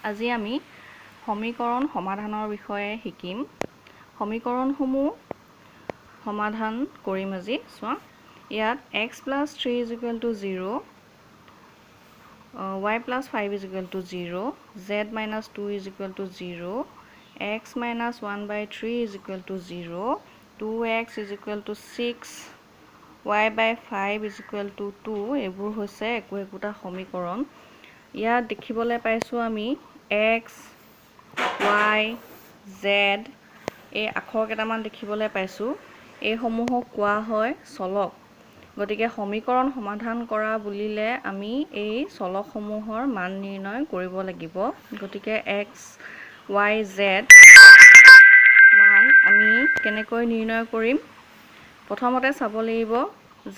আজি আমি সমীকৰণ সমাধানৰ বিষয়ে শিকিম। সমীকৰণসমূহ সমাধান কৰিম আজি। চোৱা, ইয়াত x + 3 = 0, y + 5 = 0, z - 2 = 0, x - 1/3 = 0, 2x = 6, y/5 = 2। এইবোৰ হৈছে একোটা সমীকৰণ। ইয়াত দেখিবলৈ পাইছোঁ আমি x, y, z এই আখৰ কেইটামান দেখিবলৈ পাইছোঁ। এইসমূহক কোৱা হয় চলক। গতিকে সমীকৰণ সমাধান কৰা বুলিলে আমি এই চলকসমূহৰ মান নিৰ্ণয় কৰিব লাগিব। গতিকে x, y, z মান আমি কেনেকৈ নিৰ্ণয় কৰিম? প্ৰথমতে চাব লাগিব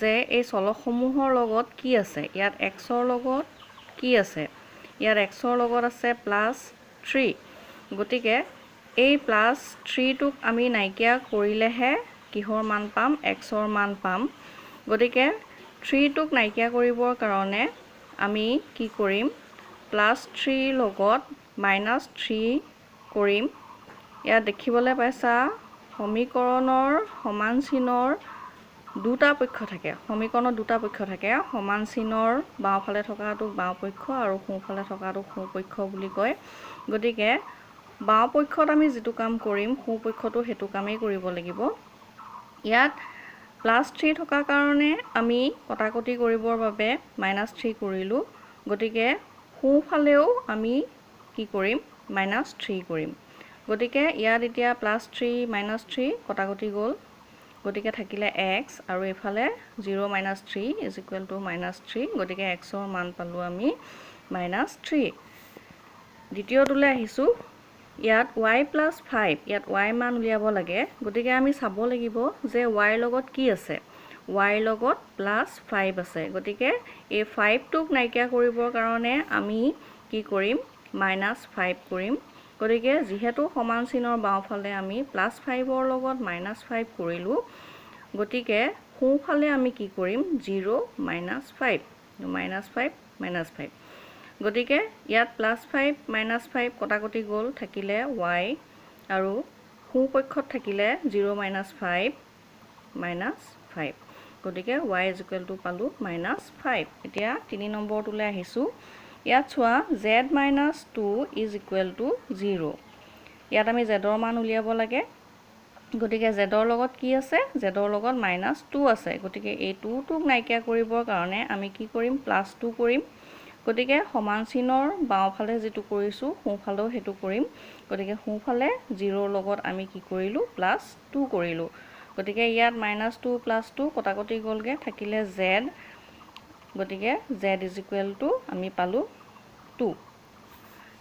যে এই চলকসমূহৰ লগত কি আছে। ইয়াত x ৰ লগত কি আছে? ইয়াত x ৰ লগত আছে +3। গতিকে এই +3টোক আমি নাইকিয়া কৰিলেহে কিহৰ মান পাম? x ৰ মান পাম। গতিকে 3টোক নাইকিয়া কৰিবৰ কাৰণে আমি কি কৰিম? +3 লগত -3 কৰিম। ইয়াত দেখিবলৈ পাইছা সমীকৰণৰ সমান চিনৰ দুটা পক্ষ থাকে। সমীকৰণৰ দুটা পক্ষ থাকে। সমান চিনৰ বাওঁফালে থকাটোক বাওঁ পক্ষ আৰু সোঁফালে থকাটোক সোঁ পক্ষ বুলি কয়। গতিকে বাওঁ পক্ষত আমি যিটো কাম কৰিম সোঁপক্ষতো সেইটো কামেই কৰিব লাগিব। ইয়াত +3 থকাৰ কাৰণে আমি কটাকটি কৰিবৰ বাবে -3 কৰিলোঁ। গতিকে সোঁফালেও আমি কি কৰিম? -3 কৰিম। গতিকে ইয়াত এতিয়া +3 - 3 কটাকটি গ'ল। গতিকে থাকিলে x আৰু এইফালে 0 - 3 = -3। গতিকে x ৰ মান পালোঁ আমি -3। দ্বিতীয়টোলৈ আহিছোঁ। ইয়াত y + 5, ইয়াত y মান উলিয়াব লাগে। গতিকে আমি চাব লাগিব যে y ৰ লগত কি আছে? y ৰ লগত +5 আছে। গতিকে এই 5টোক নাইকিয়া কৰিবৰ কাৰণে আমি কি কৰিম? -5 কৰিম। গতিকে যিহেতু সমান চিনৰ বাওঁফালে আমি +5ৰ লগত -5 কৰিলোঁ, গতিকে সোঁফালে আমি কি কৰিম? 0 - 5, -5 - 5। গতিকে ইয়াত +5 - 5 কটাকটি গ'ল, থাকিলে y আৰু সোঁপক্ষত থাকিলে 0 - 5 -5। গতিকে y = পালোঁ -5। এতিয়া 3 নম্বৰটোলৈ আহিছোঁ। ইয়াত চোৱা z - 2 = 0। ইয়াত আমি z ৰ মান উলিয়াব লাগে। গতিকে z ৰ লগত কি আছে? z ৰ লগত -2 আছে। গতিকে এই 2টোক নাইকিয়া কৰিবৰ কাৰণে আমি কি কৰিম? +2 কৰিম। গতিকে সমান চিনৰ বাওঁফালে যিটো কৰিছোঁ সোঁফালেও সেইটো কৰিম। গতিকে সোঁফালে 0ৰ লগত আমি কি কৰিলোঁ? +2 কৰিলোঁ। গতিকে ইয়াত -2 + 2 কটাকটি গ'লগৈ, থাকিলে z। গতিকে z = আমি পালোঁ 2।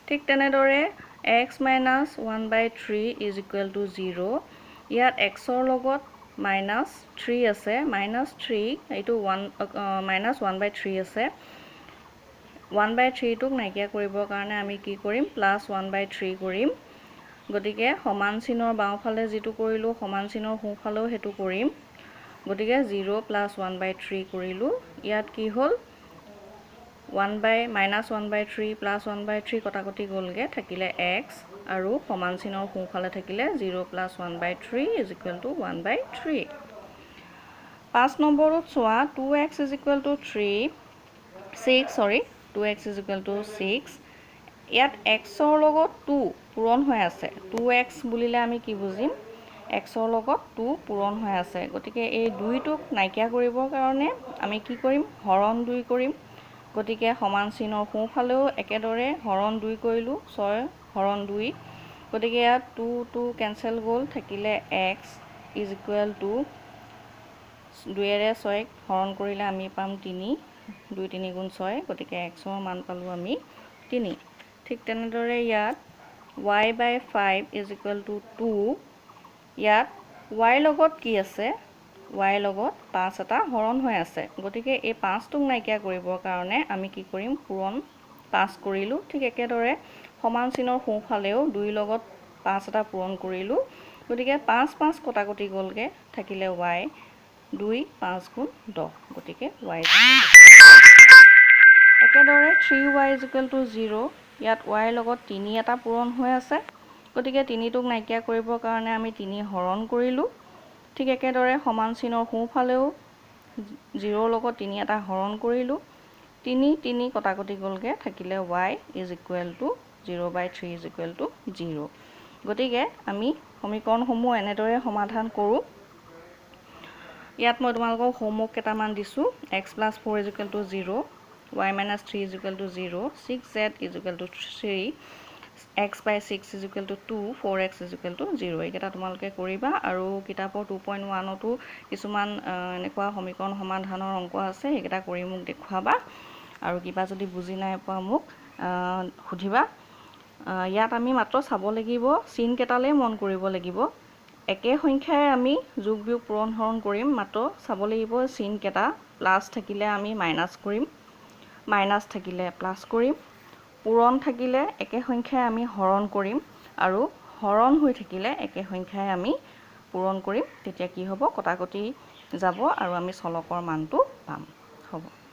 ঠিক তেনেদৰে x - 1/3 = 0। ইয়াত x ৰ লগত -3 আছে। -3 এইটো -1/3 আছে। 1/3টোক নাইকিয়া কৰিবৰ কাৰণে আমি কি কৰিম? +1/3 কৰিম। গতিকে সমান চিনৰ বাওঁফালে যিটো কৰিলোঁ সমান চিনৰ সোঁফালেও সেইটো কৰিম। গতিকে 0 + 1/3 কৰিলোঁ। ইয়াত কি হ'ল? -1/3 + 1/3 কটাকটি গ'লগৈ, থাকিলে x আৰু সমান চিনৰ সোঁফালে থাকিলে 0 + 1/3 = 1/3। 5 নম্বৰটোত চোৱা 2x = 6। ইয়াত x ৰ লগত 2 পূৰণ হৈ আছে। 2x বুলিলে আমি কি বুজিম? x ৰ লগত 2 পূৰণ হৈ আছে। গতিকে এই 2টোক নাইকিয়া কৰিবৰ কাৰণে আমি কি কৰিম? হৰণ 2 কৰিম। গতিকে সমান চিনৰ সোঁফালেও একেদৰে হৰণ 2 কৰিলোঁ, 6 হৰণ 2। গতিকে ইয়াত 2 কেঞ্চেল গ'ল, থাকিলে x = 2ৰে 6ক হৰণ কৰিলে আমি পাম 3। 2 × 3 = 6। গতিকে x ৰ মান পালোঁ আমি 3। ঠিক তেনেদৰে ইয়াত y/5 = 2। ইয়াত y ৰ লগত কি আছে? y ৰ লগত 5 এটা হৰণ হৈ আছে। গতিকে এই 5টোক নাইকিয়া কৰিবৰ কাৰণে আমি কি কৰিম? পূৰণ 5 কৰিলোঁ। ঠিক একেদৰে সমান চিনৰ সোঁফালেও 2ৰ লগত 5 এটা পূৰণ কৰিলোঁ। গতিকে 5 - 5 কটাকটি গ'লগৈ, থাকিলে y। 2 5 × 10। গতিকে y একেদৰে 3y = 0। ইয়াত y লগত 3 এটা পূৰণ হৈ আছে গতিকে 3টোক নাইকিয়া কৰিবৰ কাৰণে আমি 3 হৰণ কৰিলোঁ ঠিক একেদৰে সমান চিনৰ সোঁফালেও 0 লগত 3 এটা হৰণ কৰিলোঁ 3 কটাকটি গ'লগে থাকিলে y = 0/3 = 0 গতিকে আমি সমীকৰণসমূহ এনেদৰে সমাধান কৰোঁ ইয়াত মই তোমালোকক হোমৱৰ্ক কেইটামান দিছোঁ x + 4 = 0 y - 3 = 0 6z = 3 x/6 = 2 4x = 0 এইকেইটা তোমালোকে কৰিবা আৰু কিতাপৰ 2.1তো কিছুমান এনেকুৱা সমীকৰণ সমাধানৰ অংক আছে সেইকেইটা কৰি মোক দেখুৱাবা আৰু কিবা যদি বুজি নাই পোৱা মোক সুধিবা ইয়াত আমি মাত্ৰ চাব লাগিব চিন কেইটালে মন কৰিব লাগিব একে সংখ্যাৰে আমি যোগ বিয়োগ পূৰণ হৰণ কৰিম মাত্ৰ চাব লাগিব চিন কেইটা প্লাস থাকিলে আমি মাইনাস কৰিম মাইনাস থাকিলে প্লাস কৰিম পূৰণ থাকিলে একে সংখ্যাৰে আমি হৰণ কৰিম আৰু হৰণ হৈ থাকিলে একে সংখ্যাৰে আমি পূৰণ কৰিম তেতিয়া কি হ'ব কটাকটি যাব আৰু আমি চলকৰ মানটো পাম হ'ব